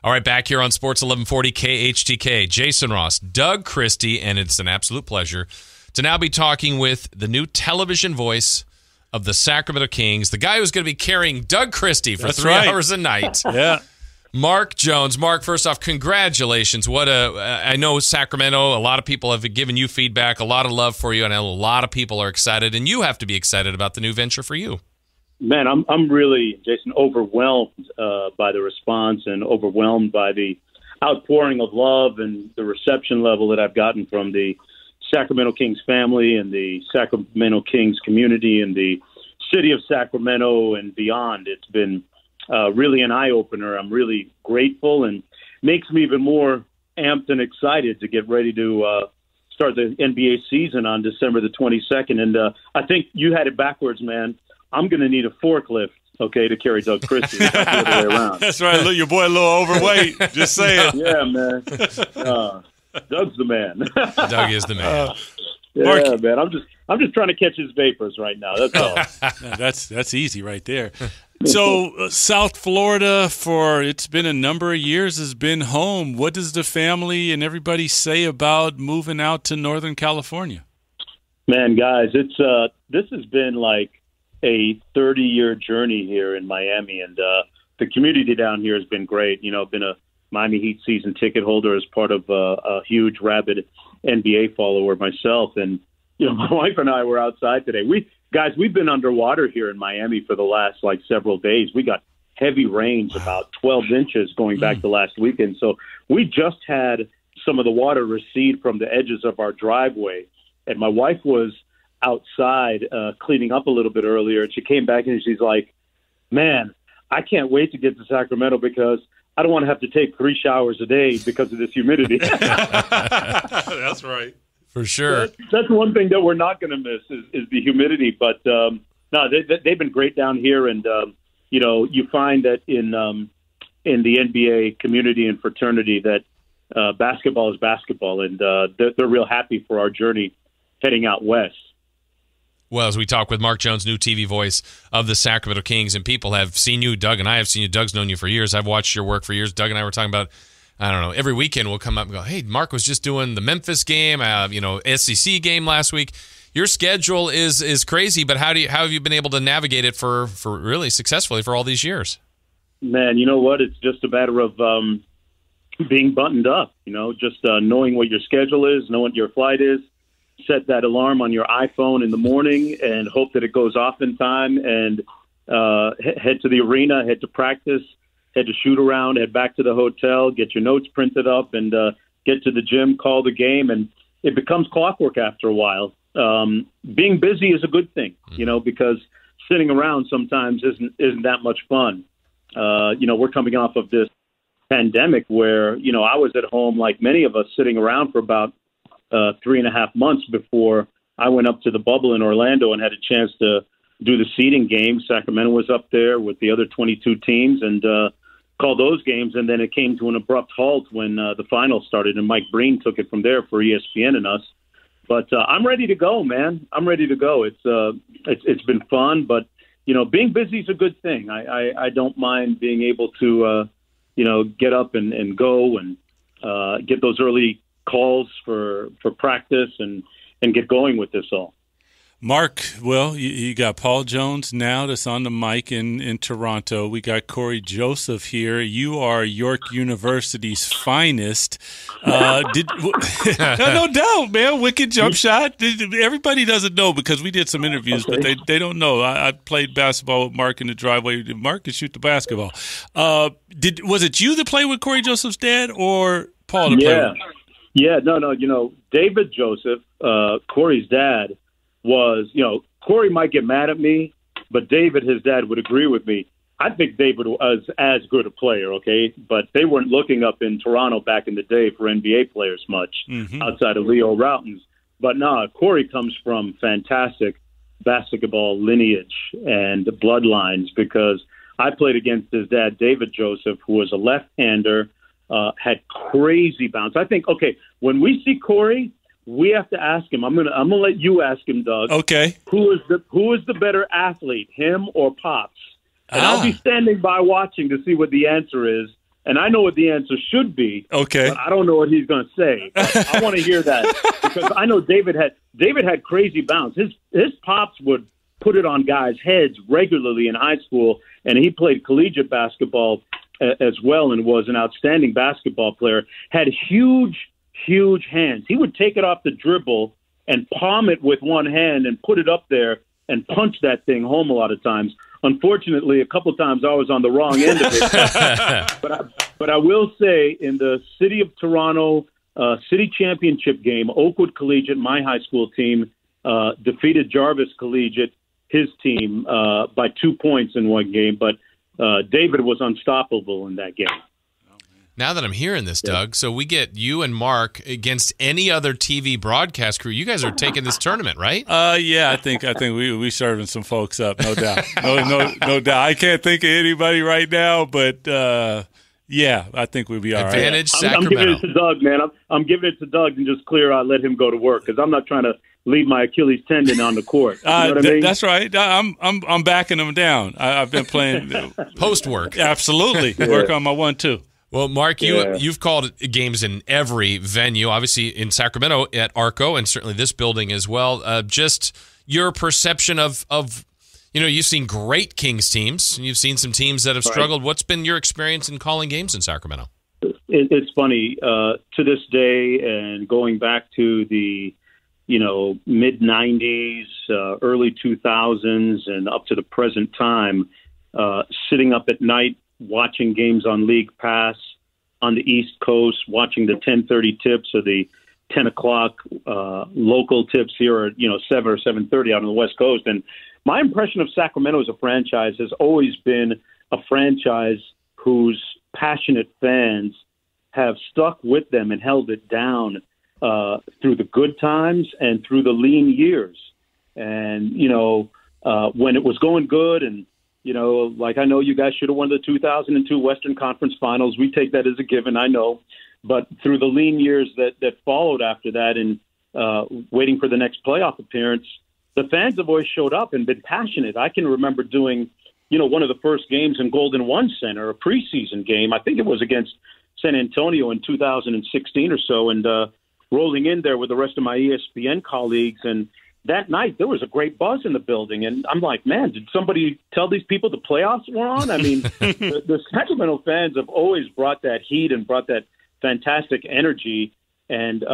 All right, back here on Sports 1140 KHTK, Jason Ross, Doug Christie, and it's an absolute pleasure to now be talking with the new television voice of the Sacramento Kings, the guy who's going to be carrying Doug Christie for 3 hours a night. Yeah. Mark Jones. Mark, first off, congratulations. I know Sacramento, a lot of people have given you feedback, a lot of love for you, and a lot of people are excited, and you have to be excited about the new venture for you. Man, I'm really, Jason, overwhelmed by the response and overwhelmed by the outpouring of love and the reception level that I've gotten from the Sacramento Kings family and the Sacramento Kings community and the city of Sacramento and beyond. It's been really an eye-opener. I'm really grateful and makes me even more amped and excited to get ready to start the NBA season on December the 22nd. And I think you had it backwards, man. I'm going to need a forklift, okay, to carry Doug Christie. Not the other way around. That's right. Look, your boy a little overweight. Just saying. Yeah, man. Doug's the man. Doug is the man. Yeah, man. I'm just trying to catch his vapors right now. That's all. That's easy right there. So South Florida, it's been a number of years, has been home. What does the family and everybody say about moving out to Northern California? Man, guys, this has been like a 30-year journey here in Miami, and the community down here has been great. You know, I've been a Miami Heat season ticket holder as part of a huge rabid NBA follower myself, and you know, my wife and I were outside today. We've been underwater here in Miami for the last several days. We got heavy rains, about 12 inches going back to last weekend. So we just had some of the water recede from the edges of our driveway, and my wife was outside cleaning up a little bit earlier, and she came back and she's like, man, I can't wait to get to Sacramento because I don't want to have to take 3 showers a day because of this humidity. That's right. For sure. That's one thing that we're not going to miss is the humidity. But no, they've been great down here, and you know, you find that in the NBA community and fraternity that basketball is basketball, and they're real happy for our journey heading out west. Well, as we talk with Mark Jones, new TV voice of the Sacramento Kings, and people have seen you, Doug, and I have seen you. Doug's known you for years. I've watched your work for years. Doug and I were talking about, I don't know, every weekend we'll come up and go, hey, Mark was just doing the Memphis game, SEC game last week. Your schedule is crazy, but how have you been able to navigate it for really successfully for all these years? Man, you know what? It's just a matter of being buttoned up, you know, just knowing what your schedule is, knowing what your flight is. Set that alarm on your iPhone in the morning and hope that it goes off in time, and head to the arena, head to practice, head to shoot around, head back to the hotel, get your notes printed up, and get to the gym, call the game, and it becomes clockwork after a while. Being busy is a good thing, you know, because sitting around sometimes isn't that much fun. You know, we're coming off of this pandemic where, you know, I was at home like many of us sitting around for about 3.5 months before I went up to the bubble in Orlando and had a chance to do the seeding game. Sacramento was up there with the other 22 teams and called those games. And then it came to an abrupt halt when the finals started, and Mike Breen took it from there for ESPN and us. But I'm ready to go, man. I'm ready to go. It's been fun, but you know, being busy is a good thing. I don't mind being able to you know, get up and go and get those early calls for practice and get going with this all. Mark, well, you got Paul Jones now that's on the mic in Toronto. We got Corey Joseph here. You are York University's finest. No doubt, man. Wicked jump shot. Everybody doesn't know because we did some interviews, but they don't know. I played basketball with Mark in the driveway. Mark could shoot the basketball. Was it you that played with Corey Joseph's dad or Paul that played with him? Yeah, no. You know, David Joseph, Corey's dad, was, you know, Corey might get mad at me, but David, his dad, would agree with me. I think David was as good a player, okay? But they weren't looking up in Toronto back in the day for NBA players much outside of Leo Routens. But no, Corey comes from fantastic basketball lineage and bloodlines because I played against his dad, David Joseph, who was a left-hander, had crazy bounce. I think, okay, when we see Corey, we have to ask him. I'm gonna let you ask him, Doug. Okay. Who is the better athlete, him or Pops? And I'll be standing by watching to see what the answer is. and I know what the answer should be. Okay. But I don't know what he's going to say. I want to hear that because I know David had crazy bounce. His pops would put it on guys' heads regularly in high school, and he played collegiate basketball as well and was an outstanding basketball player. Had huge hands. He would take it off the dribble and palm it with one hand and put it up there and punch that thing home a lot of times. Unfortunately, a couple of times I was on the wrong end of it. But I will say in the City of Toronto City Championship game, Oakwood Collegiate, my high school team, defeated Jarvis Collegiate, his team, by 2 points in one game. But David was unstoppable in that game. Now that I'm hearing this, Doug, so we get you and Mark against any other TV broadcast crew. You guys are taking this tournament, right? Yeah, I think we serving some folks up, no doubt. No doubt. I can't think of anybody right now, but yeah, I think we'll be all right. Advantage I'm giving it to Doug, man. I'm giving it to Doug and just let him go to work because I'm not trying to leave my Achilles tendon on the court. You know what I mean? That's right. I'm backing him down. I've been playing post work. Absolutely, work on my 1-2. Well, Mark, you've called games in every venue, obviously in Sacramento at Arco, and certainly this building as well. Just your perception of you've seen great Kings teams, and you've seen some teams that have struggled. What's been your experience in calling games in Sacramento? It's funny. To this day, and going back to the mid-'90s, early 2000s, and up to the present time, sitting up at night watching games on League Pass on the East Coast, watching the 10:30 tips or the 10 o'clock local tips here, 7 or 7:30 out on the West Coast. And my impression of Sacramento as a franchise has always been a franchise whose passionate fans have stuck with them and held it down through the good times and through the lean years. And, when it was going good and, I know you guys should have won the 2002 Western Conference Finals. We take that as a given, I know. But through the lean years that followed after that and waiting for the next playoff appearance, the fans have always showed up and been passionate. I can remember doing, one of the first games in Golden One Center, a preseason game. I think it was against San Antonio in 2016 or so, and rolling in there with the rest of my ESPN colleagues. And that night, there was a great buzz in the building. And I'm like, man, did somebody tell these people the playoffs were on? I mean, the Sacramento fans have always brought that heat and brought that fantastic energy. And,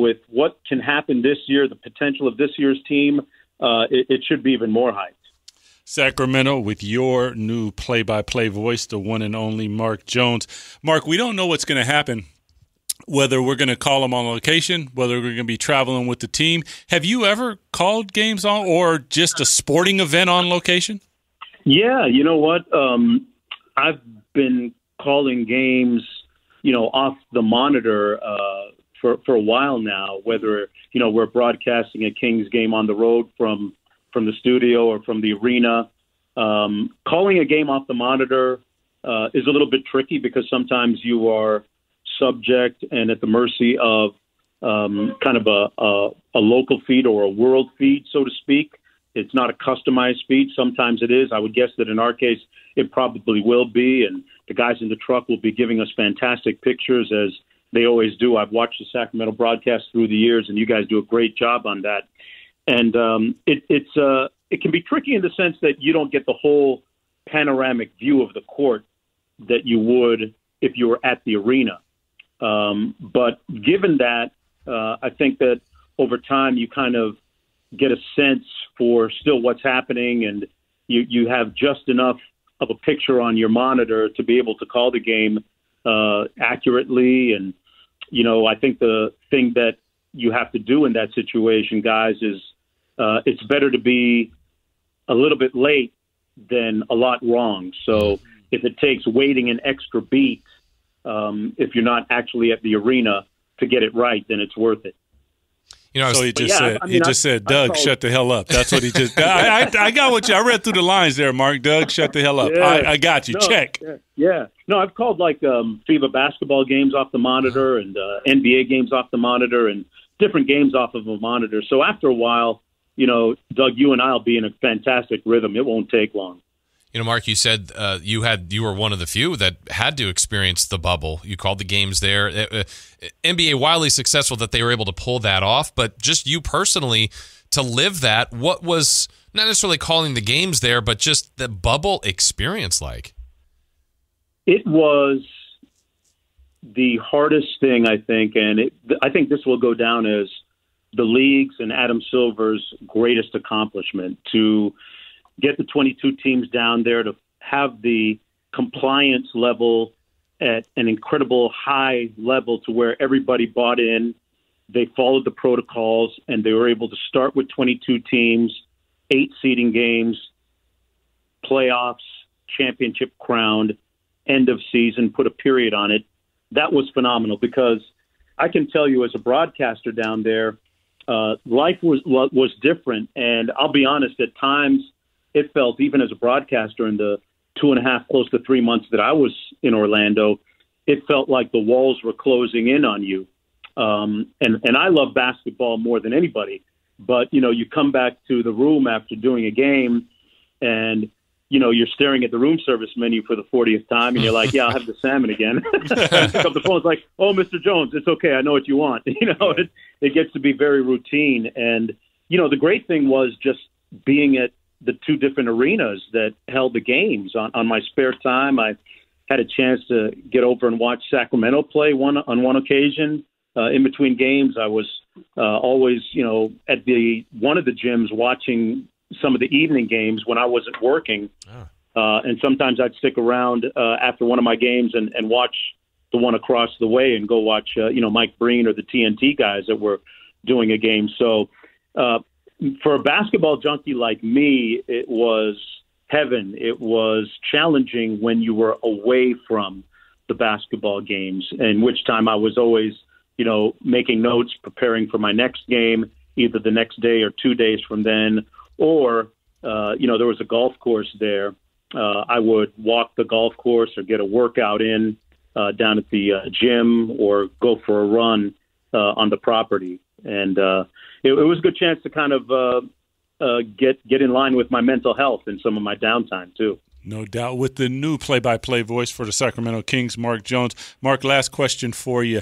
with what can happen this year, the potential of this year's team, it should be even more hyped. Sacramento, with your new play-by-play voice, the one and only Mark Jones. Mark, we don't know what's going to happen, whether we're going to call them on location, whether we're going to be traveling with the team. Have you ever called games on or just a sporting event on location? Yeah, you know what? I've been calling games, off the monitor for a while now, whether, we're broadcasting a Kings game on the road from the studio or from the arena. Calling a game off the monitor is a little bit tricky because sometimes you are subject and at the mercy of kind of a local feed or a world feed, so to speak. It's not a customized feed. Sometimes it is. I would guess that in our case, it probably will be. And the guys in the truck will be giving us fantastic pictures as they always do. I've watched the Sacramento broadcast through the years, and you guys do a great job on that. And it can be tricky in the sense that you don't get the whole panoramic view of the court that you would if you were at the arena. But given that, I think that over time you kind of get a sense for still what's happening, and you have just enough of a picture on your monitor to be able to call the game accurately. And, I think the thing that you have to do in that situation, guys, is it's better to be a little bit late than a lot wrong. So if it takes waiting an extra beat, if you're not actually at the arena to get it right, then it's worth it. So he just said, Doug, shut the hell up. That's what he just. I got what you. I read through the lines there, Mark. Doug, shut the hell up. Yeah. I got you. Check. Yeah. No, I've called FIBA basketball games off the monitor and NBA games off the monitor and different games off of a monitor. So after a while, Doug, you and I'll be in a fantastic rhythm. It won't take long. Mark, you said you were one of the few that had to experience the bubble. You called the games there. NBA wildly successful that they were able to pull that off, but just you personally to live that, what was not necessarily calling the games there, but just the bubble experience like? It was the hardest thing, I think, and I think this will go down as the league's and Adam Silver's greatest accomplishment, to get the 22 teams down there, to have the compliance level at an incredible high level to where everybody bought in, they followed the protocols, and they were able to start with 22 teams, 8 seeding games, playoffs, championship crowned, end of season, put a period on it. That was phenomenal, because I can tell you as a broadcaster down there, life was different. And I'll be honest, at times it felt, even as a broadcaster in the 2.5, close to 3 months that I was in Orlando, it felt like the walls were closing in on you. And I love basketball more than anybody, but you come back to the room after doing a game, and you're staring at the room service menu for the 40th time, and you're like, yeah, I'll have the salmon again. Pick up the phone, it's like, oh, Mr. Jones, it's okay, I know what you want. It gets to be very routine. And the great thing was just being at the 2 different arenas that held the games. On my spare time, I had a chance to get over and watch Sacramento play on one occasion. In between games, I was always, at one of the gyms watching some of the evening games when I wasn't working. And sometimes I'd stick around after one of my games and watch the one across the way and go watch, Mike Breen or the TNT guys that were doing a game. So for a basketball junkie like me, it was heaven. It was challenging when you were away from the basketball games, in which time I was always, making notes, preparing for my next game, either the next day or 2 days from then, or, there was a golf course there. I would walk the golf course or get a workout in down at the gym, or go for a run on the property. And it was a good chance to kind of get in line with my mental health and some of my downtime, too. No doubt. With the new play-by-play voice for the Sacramento Kings, Mark Jones. Mark, last question for you.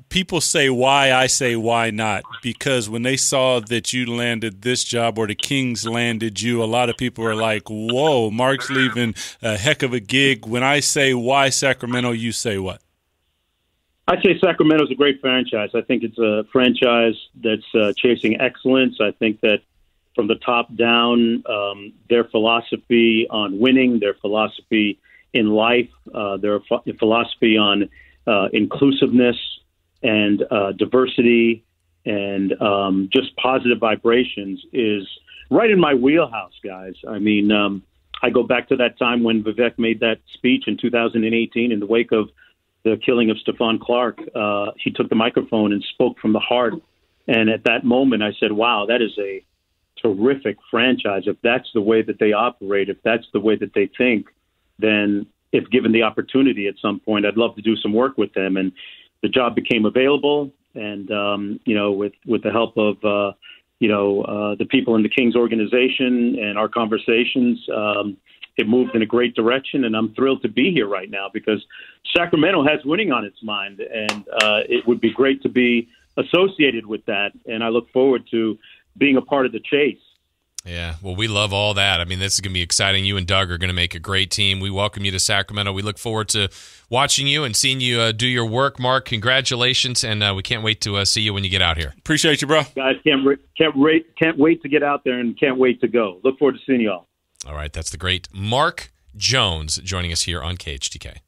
People say why, I say why not, because when they saw that you landed this job, or the Kings landed you, a lot of people are like, whoa, Mark's leaving a heck of a gig. When I say why Sacramento, you say what? I'd say Sacramento's a great franchise. I think it's a franchise that's chasing excellence. I think that from the top down, their philosophy on winning, their philosophy in life, their philosophy on inclusiveness and diversity and just positive vibrations is right in my wheelhouse, guys. I mean, I go back to that time when Vivek made that speech in 2018 in the wake of the killing of Stephon Clark. He took the microphone and spoke from the heart. And at that moment, I said, wow, that is a terrific franchise. If that's the way that they operate, if that's the way that they think, then if given the opportunity at some point, I'd love to do some work with them. And the job became available. And, with the help of, the people in the Kings organization and our conversations, it moved in a great direction. And I'm thrilled to be here right now, because Sacramento has winning on its mind. And it would be great to be associated with that. And I look forward to being a part of the chase. Yeah, well, we love all that. I mean, this is going to be exciting. You and Doug are going to make a great team. We welcome you to Sacramento. We look forward to watching you and seeing you do your work, Mark. Congratulations, and we can't wait to see you when you get out here. Appreciate you, bro. Guys, can't wait to get out there and can't wait to go. Look forward to seeing you all. All right, that's the great Mark Jones joining us here on KHTK.